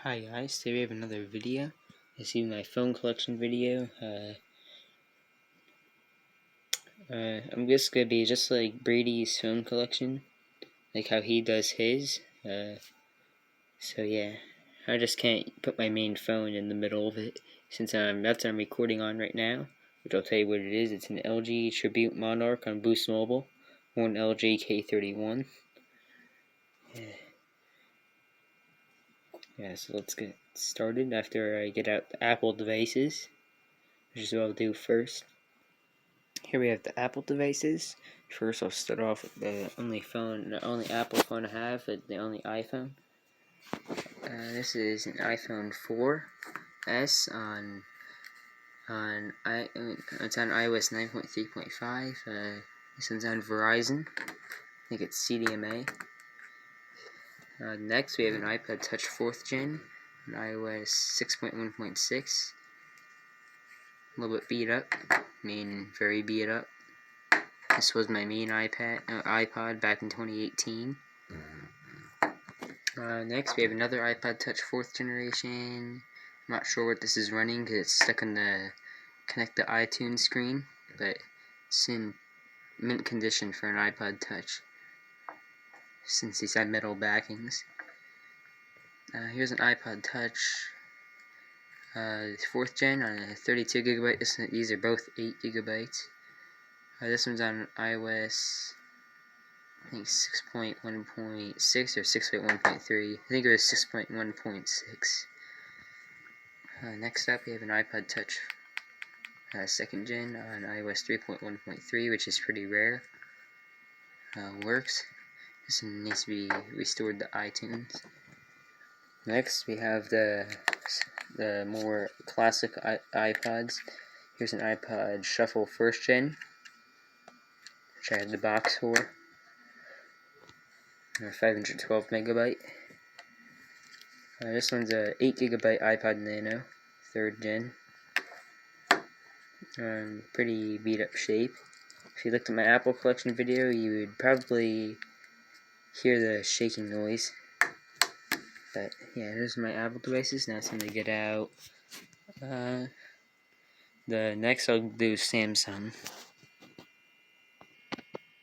Hi guys, today we have another video. This is my phone collection video. I'm just gonna be just like Brady's phone collection, like how he does his. So yeah, I just can't put my main phone in the middle of it since that's what I'm recording on right now, which I'll tell you what it is. It's an LG Tribute Monarch on Boost Mobile, or an LG K31. Yeah, so let's get started after I get out the Apple devices, which is what I'll do first. Here we have the Apple devices. First, I'll start off with the only Apple phone I have, but the only iPhone. This is an iPhone 4S it's on iOS 9.3.5. This one's on Verizon. I think it's CDMA. Next, we have an iPod Touch 4th Gen on iOS 6.1.6. A little bit beat up. I mean, very beat up. This was my main iPod back in 2018. Next, we have another iPod Touch 4th generation. I'm not sure what this is running because it's stuck on the connect to iTunes screen, but it's in mint condition for an iPod Touch since these have metal backings. Here's an iPod Touch 4th gen on a 32 gigabyte. These are both 8 gigabytes. This one's on iOS, I think 6.1.6 or 6.1.3. I think it was 6.1.6. Next up, we have an iPod Touch 2nd gen on iOS 3.1.3, which is pretty rare. Works. This one needs to be restored to iTunes. Next, we have the more classic iPods. Here's an iPod Shuffle 1st gen, which I have the box for. 512 megabyte. This one's a 8 gigabyte iPod Nano, 3rd gen. Pretty beat up shape. If you looked at my Apple collection video, you would probably hear the shaking noise. But yeah, here's my Apple devices. Now it's time to get out. The next I'll do Samsung.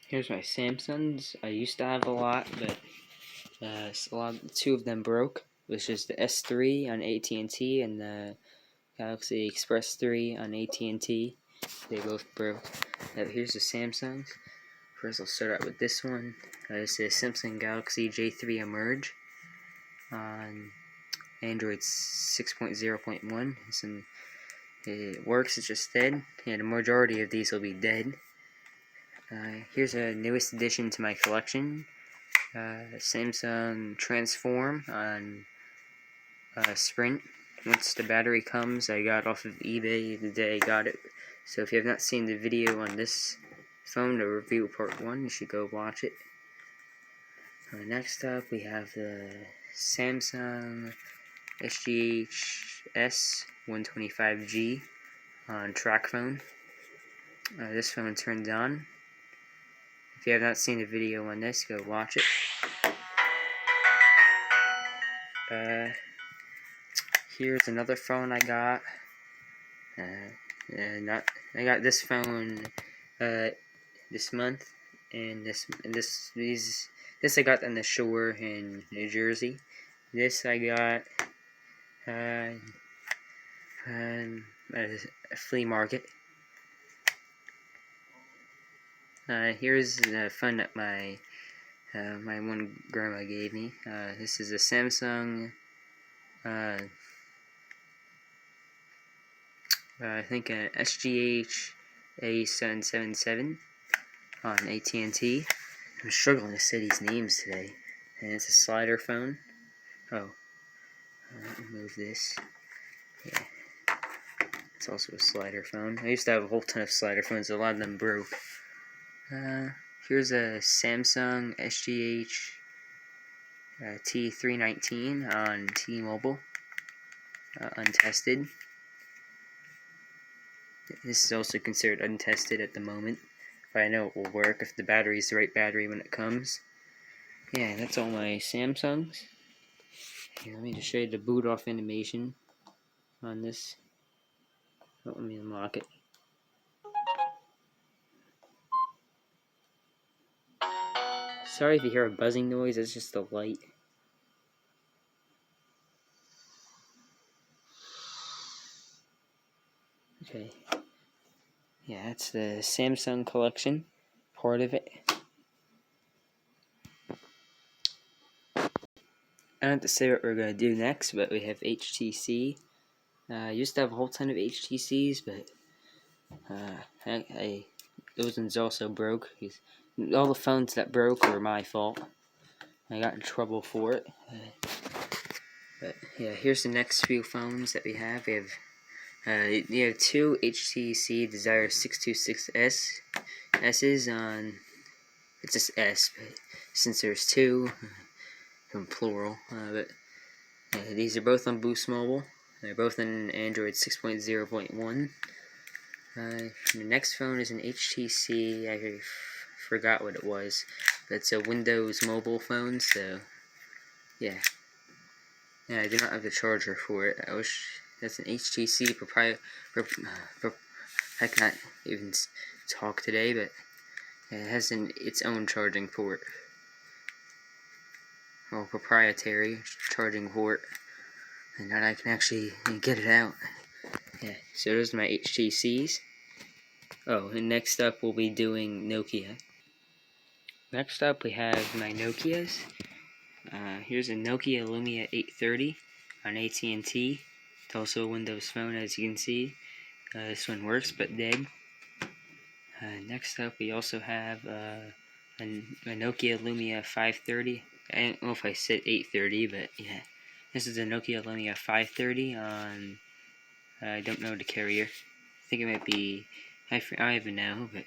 Here's my Samsungs. I used to have a lot, but two of them broke, which is the S3 on AT&T and the Galaxy Express 3 on AT&T. They both broke. Here's the Samsungs. First, I'll start out with this one. This is Samsung Galaxy J3 Emerge on Android 6.0.1. It works, it's just dead. Yeah, the majority of these will be dead. Here's a newest addition to my collection. Samsung Transform on Sprint. Once the battery comes, I got it off of eBay the day I got it. So if you have not seen the video on this phone, the review part 1, you should go watch it. Next up, we have the Samsung SGH S125G on TrackPhone. This phone turns on. If you have not seen the video on this, go watch it. Here's another phone I got. I got this phone this month, and this I got on the shore in New Jersey. This I got at a flea market. Here's the phone that my one grandma gave me. This is a Samsung. I think an SGH A777 on AT&T. I'm struggling to say these names today. And it's a slider phone. Oh, let me move this. Yeah, it's also a slider phone. I used to have a whole ton of slider phones. A lot of them broke. Here's a Samsung SGH T319 on T-Mobile, untested. This is also considered untested at the moment, but I know it will work if the battery is the right battery when it comes. Yeah, that's all my Samsungs. Here, let me just show you the boot off animation on this. Oh, let me unlock it. Sorry if you hear a buzzing noise, it's just the light. Okay. Yeah, that's the Samsung collection, part of it. I don't have to say what we're going to do next, but we have HTC. I used to have a whole ton of HTCs, but those ones also broke. All the phones that broke were my fault. I got in trouble for it. But yeah, here's the next few phones that we have. We have two HTC Desire 626S S's on. It's just S, but since there's two, in plural. But these are both on Boost Mobile. They're both in Android 6.0.1. The next phone is an HTC. I forgot what it was, but it's a Windows Mobile phone. So yeah. Yeah, I do not have the charger for it. I wish that's an HTC I cannot even talk today, but it has its own charging port. Well, proprietary charging port. And now I can actually get it out. Yeah, so those are my HTCs. Oh, and next up we'll be doing Nokia. Next up we have my Nokias. Here's a Nokia Lumia 830 on AT&T. It's also a Windows phone, as you can see. This one works, but dead. Next up, we also have a Nokia Lumia 530. I don't know if I said 830, but yeah. This is a Nokia Lumia 530 on, I don't know the carrier. I think it might be, I don't even know, but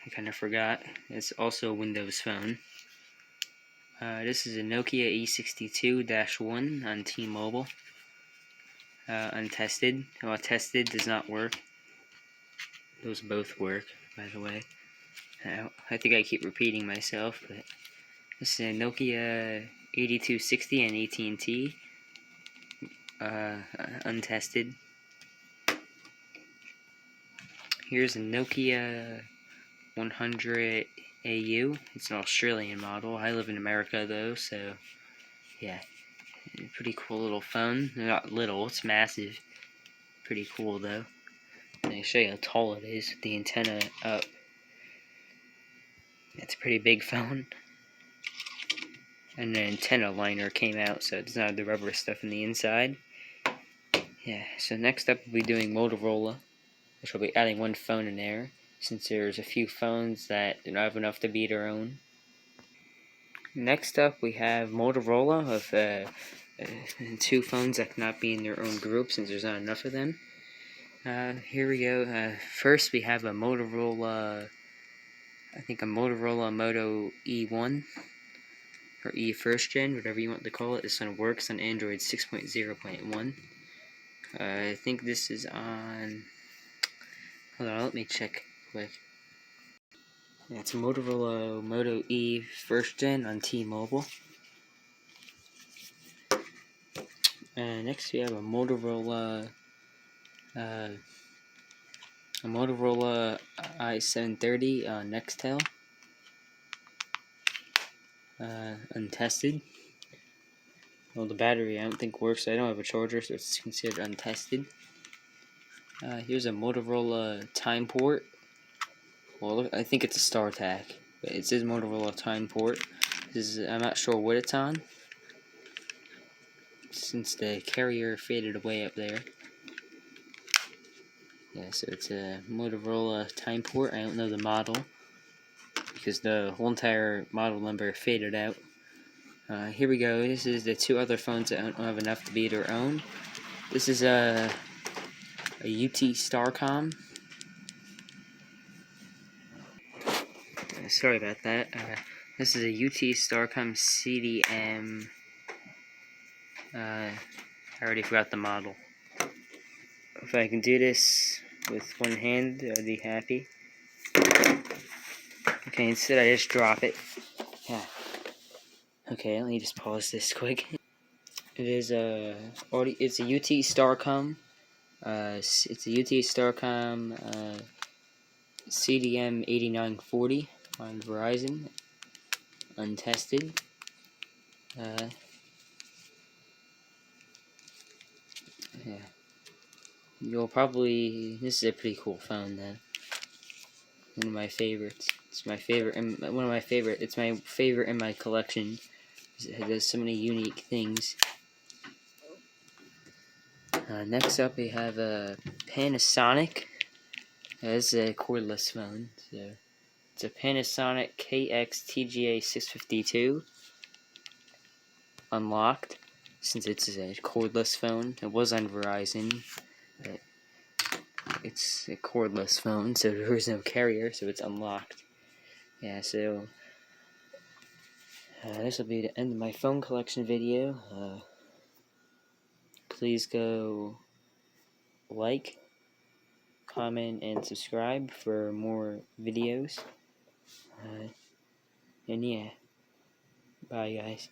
I kind of forgot. It's also a Windows phone. This is a Nokia E62-1 on T-Mobile. Untested. Well, tested does not work. Those both work, by the way. I think I keep repeating myself, but this is a Nokia 8260 and AT&T. Untested. Here's a Nokia 100 AU. It's an Australian model. I live in America though, so yeah. Pretty cool little phone. Not little, it's massive. Pretty cool though. Let me show you how tall it is with the antenna up. It's a pretty big phone. And the antenna liner came out, so it does not have the rubber stuff in the inside. Yeah, so next up we'll be doing Motorola, which will be adding one phone in there, since there's a few phones that do not have enough to be their own. Next up we have Motorola with two phones that cannot be in their own group since there's not enough of them. Here we go. First we have a Motorola, I think a Motorola Moto E1, or E first gen, whatever you want to call it. This one works on Android 6.0.1. I think this is on, hold on, let me check quick. Yeah, it's a Motorola Moto E first gen on T-Mobile. Next we have a Motorola i730 on Nextel. Untested. Well, the battery I don't think works. I don't have a charger, so it's considered untested. Here's a Motorola Time Port. Well, look, I think it's a StarTAC, but it says Motorola Time Port. I'm not sure what it's on, since the carrier faded away up there. Yeah, so it's a Motorola Time Port. I don't know the model, because the whole entire model number faded out. Here we go. This is the two other phones that don't have enough to be their own. This is a UT Starcom. Sorry about that. This is a UT Starcom CDM. I already forgot the model. If I can do this with one hand, I'd be happy. Okay, instead I just drop it. Yeah. Okay, let me just pause this quick. It is it's a UT Starcom. It's a UT Starcom CDM 8940 on Verizon, untested. Yeah, you'll probably. This is a pretty cool phone, though. One of my favorites. It's my favorite. One of my favorite. It's my favorite in my collection. It does so many unique things. Next up, we have a Panasonic. This is a cordless phone. So it's a Panasonic KX-TGA 652. Unlocked, since it's a cordless phone. It was on Verizon, but it's a cordless phone, so there is no carrier, so it's unlocked. Yeah, so this will be the end of my phone collection video. Please go like, comment, and subscribe for more videos. And yeah, bye guys.